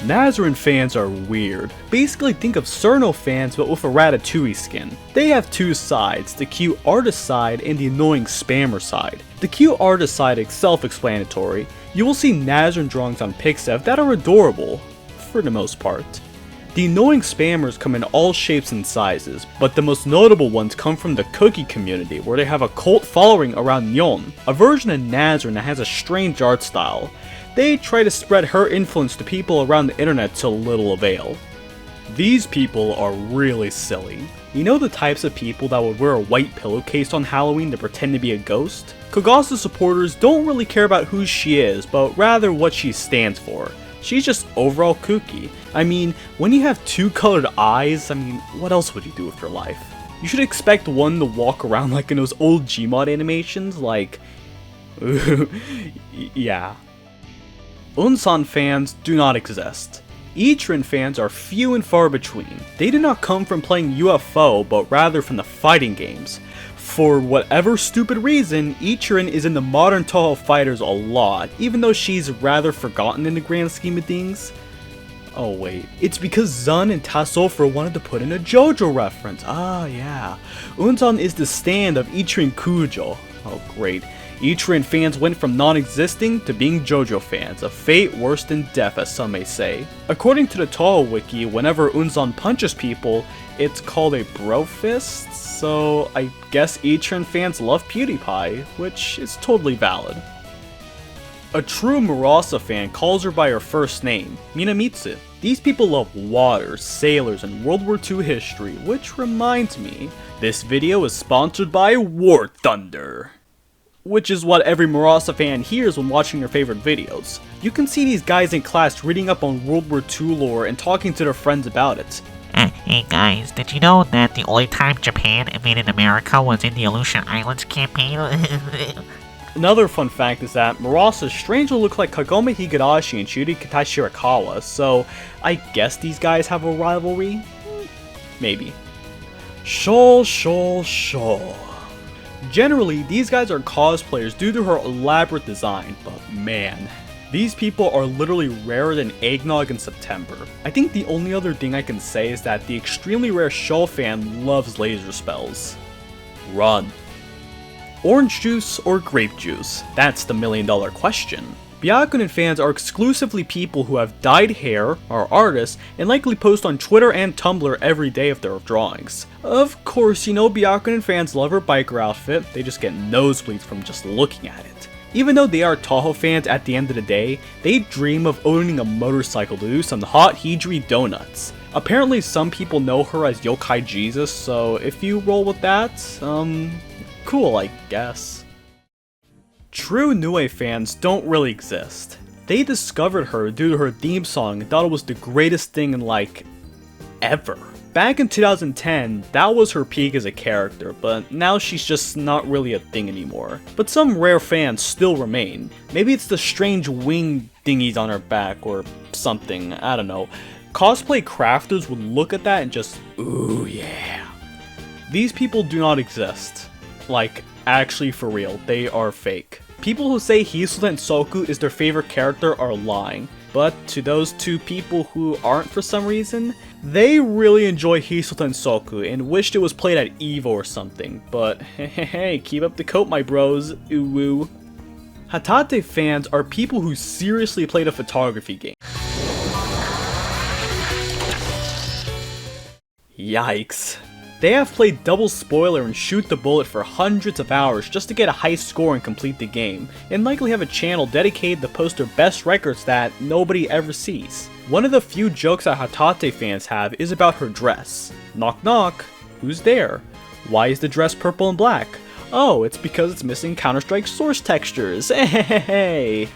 Nazrin fans are weird. Basically think of Cerno fans but with a Ratatouille skin. They have two sides, the cute artist side and the annoying spammer side. The cute artist side is self-explanatory. You will see Nazrin drawings on Pixev that are adorable, for the most part. The annoying spammers come in all shapes and sizes, but the most notable ones come from the cookie community where they have a cult following around Nyon, a version of Nazrin that has a strange art style. They try to spread her influence to people around the internet to little avail. These people are really silly. You know the types of people that would wear a white pillowcase on Halloween to pretend to be a ghost? Kogasa supporters don't really care about who she is, but rather what she stands for. She's just overall kooky. I mean, when you have two colored eyes, what else would you do with your life? You should expect one to walk around like in those old Gmod animations, like... yeah. Unsan fans do not exist. Ichirin fans are few and far between. They do not come from playing UFO, but rather from the fighting games. For whatever stupid reason, Ichirin is in the modern Touhou fighters a lot, even though she's rather forgotten in the grand scheme of things. Oh wait, it's because Zun and Tasofra wanted to put in a JoJo reference. Ah yeah. Unsan is the stand of Ichirin Kujo. Oh great. Ichirin fans went from non-existing to being JoJo fans, a fate worse than death as some may say. According to the Touhou wiki, whenever Unsan punches people, it's called a bro fist, so I guess Ichirin fans love PewDiePie, which is totally valid. A true Murasa fan calls her by her first name, Minamitsu. These people love water, sailors, and World War II history, which reminds me, this video is sponsored by War Thunder. Which is what every Murasa fan hears when watching their favorite videos. You can see these guys in class reading up on World War II lore and talking to their friends about it. Hey guys, did you know that the only time Japan invaded America was in the Aleutian Islands campaign? Another fun fact is that Murasa strangely look like Kagome Higurashi and Shurikata Shirakawa, so I guess these guys have a rivalry? Maybe. Shol. Generally, these guys are cosplayers due to her elaborate design, but man, these people are literally rarer than eggnog in September. I think the only other thing I can say is that the extremely rare Shou fan loves laser spells. Run. Orange juice or grape juice? That's the million-dollar question. Byakunin fans are exclusively people who have dyed hair, are artists, and likely post on Twitter and Tumblr every day of their drawings. Of course, you know Byakunin fans love her biker outfit, they just get nosebleeds from just looking at it. Even though they are Touhou fans at the end of the day, they dream of owning a motorcycle to do some hot Hijri donuts. Apparently some people know her as Yokai Jesus, so if you roll with that, cool I guess. True Nue fans don't really exist. They discovered her due to her theme song and thought it was the greatest thing in ever. Back in 2010, that was her peak as a character, but now she's just not really a thing anymore. But some rare fans still remain. Maybe it's the strange wing thingies on her back or something, I don't know. Cosplay crafters would look at that and just, ooh yeah. These people do not exist. Actually for real, they are fake. People who say Hisoten Soku is their favorite character are lying, but to those two people who aren't for some reason, they really enjoy Hisoten Soku and wished it was played at EVO or something, but hey, keep up the coat my bros, ooh woo. Hatate fans are people who seriously played a photography game. Yikes. They have played double spoiler and shoot the bullet for hundreds of hours just to get a high score and complete the game, and likely have a channel dedicated to post their best records that nobody ever sees. One of the few jokes that Hatate fans have is about her dress. Knock knock, who's there? Why is the dress purple and black? Oh, it's because it's missing Counter-Strike source textures, hey.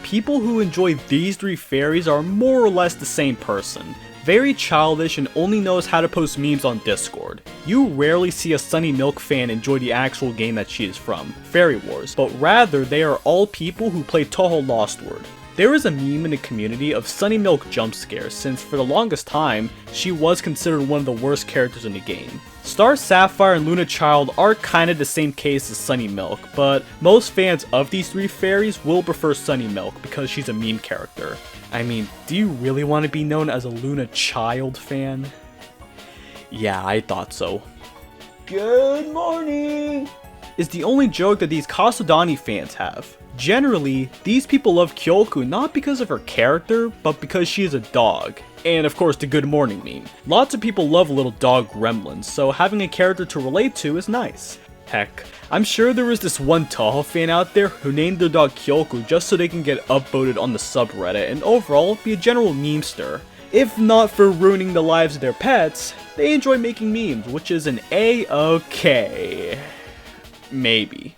People who enjoy these three fairies are more or less the same person. Very childish and only knows how to post memes on Discord. You rarely see a Sunny Milk fan enjoy the actual game that she is from, Fairy Wars, but rather they are all people who play Touhou Lost World. There is a meme in the community of Sunny Milk jump scares since for the longest time, she was considered one of the worst characters in the game. Star Sapphire and Luna Child are kinda the same case as Sunny Milk, but most fans of these three fairies will prefer Sunny Milk because she's a meme character. I mean, do you really want to be known as a Luna Child fan? Yeah, I thought so. Good morning! Is the only joke that these Kasudani fans have. Generally, these people love Kyoku not because of her character, but because she is a dog. And of course the good morning meme. Lots of people love little dog gremlins, so having a character to relate to is nice. Heck, I'm sure there is this one Touhou fan out there who named their dog Kyoku just so they can get upvoted on the subreddit and overall be a general memester. If not for ruining the lives of their pets, they enjoy making memes, which is an A-okay. Maybe.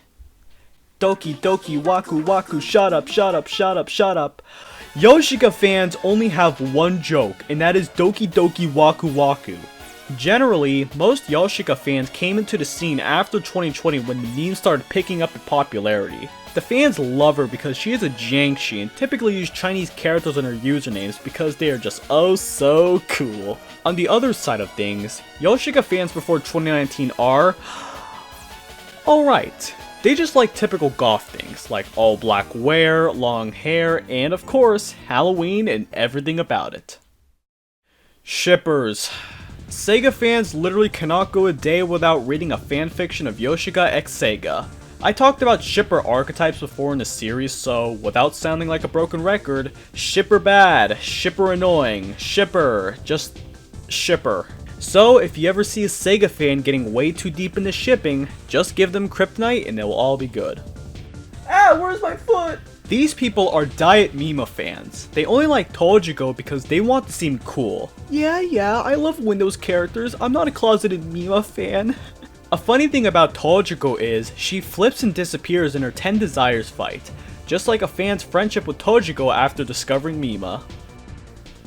Doki doki waku waku, shut up, shut up, shut up, shut up. Yoshika fans only have one joke, and that is Doki Doki Waku Waku. Generally, most Yoshika fans came into the scene after 2020 when the meme started picking up in popularity. The fans love her because she is a Jiangshi and typically use Chinese characters in her usernames because they are just oh so cool. On the other side of things, Yoshika fans before 2019 are alright. They just like typical goth things, like all black wear, long hair, and of course, Halloween and everything about it. Shippers. Sega fans literally cannot go a day without reading a fanfiction of Yoshika x Sega. I talked about shipper archetypes before in the series, so without sounding like a broken record, shipper bad, shipper annoying, shipper, just shipper. So if you ever see a Sega fan getting way too deep into shipping, just give them Kryptonite and it will all be good. Ah, where's my foot? These people are Diet Mima fans. They only like Tojigo because they want to seem cool. Yeah, I love Windows characters. I'm not a closeted Mima fan. A funny thing about Tojigo is, she flips and disappears in her 10 Desires fight, just like a fan's friendship with Tojigo after discovering Mima.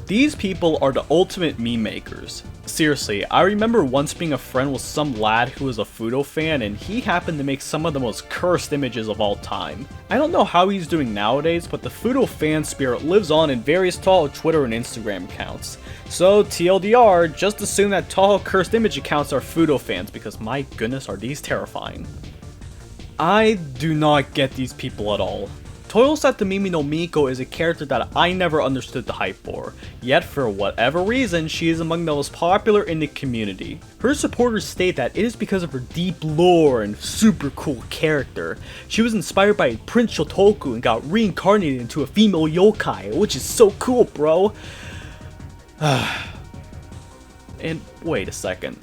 These people are the ultimate meme makers. Seriously, I remember once being a friend with some lad who was a Fudo fan and he happened to make some of the most cursed images of all time. I don't know how he's doing nowadays, but the Fudo fan spirit lives on in various Touhou Twitter and Instagram accounts. So TLDR, just assume that Touhou cursed image accounts are Fudo fans because my goodness are these terrifying. I do not get these people at all. Toyosata Mimi no Miko is a character that I never understood the hype for, yet for whatever reason she is among the most popular in the community. Her supporters state that it is because of her deep lore and super cool character. She was inspired by Prince Shotoku and got reincarnated into a female yokai, which is so cool, bro. And wait a second,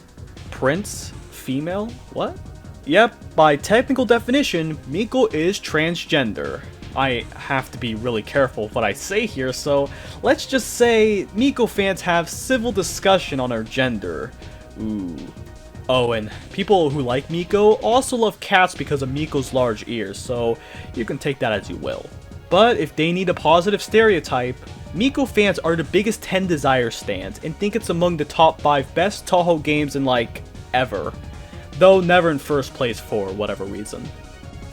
Prince? Female? What? Yep, by technical definition, Miko is transgender. I have to be really careful with what I say here, so let's just say Miko fans have civil discussion on her gender. Ooh. Oh, and people who like Miko also love cats because of Miko's large ears, so you can take that as you will. But if they need a positive stereotype, Miko fans are the biggest 10 Desire stands and think it's among the top 5 best Touhou games in like, ever. Though never in first place for whatever reason.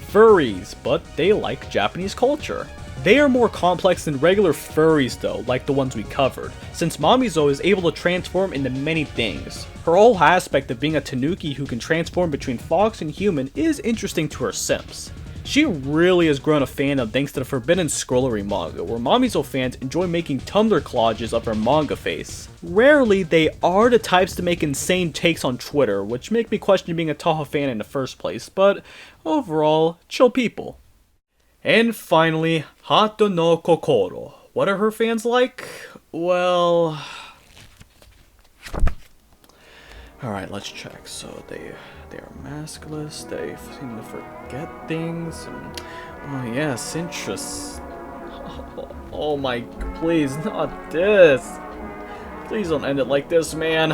Furries, but they like Japanese culture. They are more complex than regular furries though, like the ones we covered, since Mamizo is able to transform into many things. Her whole aspect of being a tanuki who can transform between fox and human is interesting to her simps. She really has grown a fandom thanks to the Forbidden Scrollery manga, where Mamizo fans enjoy making Tumblr collages of her manga face. Rarely, they are the types to make insane takes on Twitter, which make me question being a Touhou fan in the first place, but overall, chill people. And finally, Hata no Kokoro. What are her fans like? Well... Alright, let's check. So they are maskless, they seem to forget things, and, oh yes, interests. Oh my, please, not this. Please don't end it like this, man.